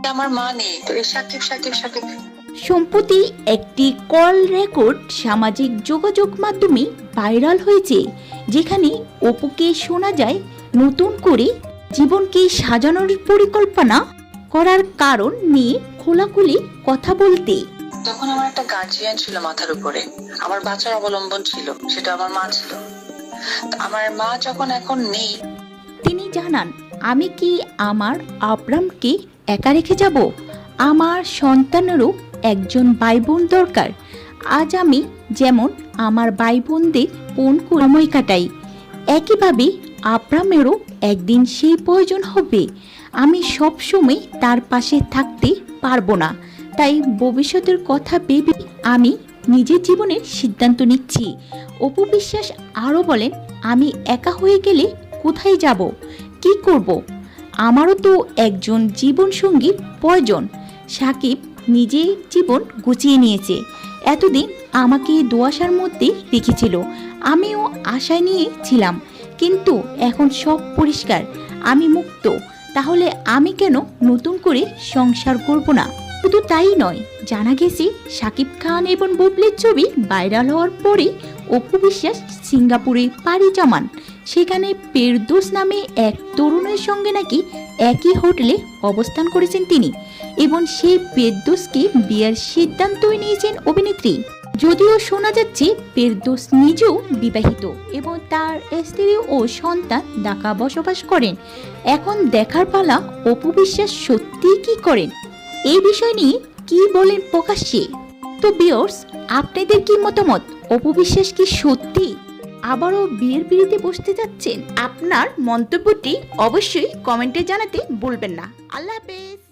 আমার মা নেই তো সাকিব সাকিব সাকিব। সম্প্রতি একটি কল রেকর্ড সামাজিক যোগাযোগ মাধ্যমে ভাইরাল হয়েছে, যেখানে অপুকে শোনা যায় নতুন করে জীবনকে সাজানোর পরিকল্পনা করার কারণ নিয়ে খোলাখুলি কথা বলতে। তখন আমার একটা গার্জিয়ান ছিল মাথার উপরে, আমার বাচ্চার অবলম্বন ছিল, সেটা আমার মা ছিল। আমার মা যখন এখন নেই, তিনি জানান, আমি কি আমার আব্রামকে একা রেখে যাব? আমার সন্তানেরও একজন ভাই বোন দরকার। আজ আমি যেমন আমার ভাই বোনদের সময় কাটাই, একইভাবে আব্রামেরও একদিন সেই প্রয়োজন হবে। আমি সবসময় তার পাশে থাকতে পারবো না, তাই ভবিষ্যতের কথা ভেবে আমি নিজের জীবনের সিদ্ধান্ত নিচ্ছি। অপু বিশ্বাস আরও বলেন, আমি একা হয়ে গেলে কোথায় যাব, কি করব? আমারও তো একজন জীবনসঙ্গীর প্রয়োজন। সাকিব নিজের জীবন গুছিয়ে নিয়েছে, এতদিন আমাকে দোয়াশার মধ্যে রেখেছিল, আমিও আশায় নিয়েছিলাম, কিন্তু এখন সব পরিষ্কার, আমি মুক্ত। তাহলে আমি কেন নতুন করে সংসার করব না? শুধু তাই নয়, জানা গেছে সাকিব খান এবং বুবলির ছবি ভাইরাল হওয়ার পরে অপু বিশ্বাস সিঙ্গাপুরে পাড়ি জমান। সেখানে ফেরদৌস নামে এক তরুণের সঙ্গে নাকি একই হোটেলে অবস্থান করেছেন তিনি, এবং সেই ফেরদৌসকে বিয়ের সিদ্ধান্তই নিয়েছেন অভিনেত্রী। যদিও শোনা যাচ্ছে ফেরদৌস নিজেও বিবাহিত এবং তার স্ত্রী ও সন্তান ঢাকা বসবাস করেন। এখন দেখার পালা অপু বিশ্বাস সত্যি কি করেন, এই বিষয় নিয়ে কি বলেন প্রকাশ্যে। তো ভিউয়ার্স, আপনাদের কি মতামত? অপু বিশ্বাস কি সত্যি আবারও বিয়ের পিঁড়িতে বসতে যাচ্ছেন? আপনার মন্তব্যটি অবশ্যই কমেন্টে জানাতে ভুলবেন না। আল্লাহ হাফেজ।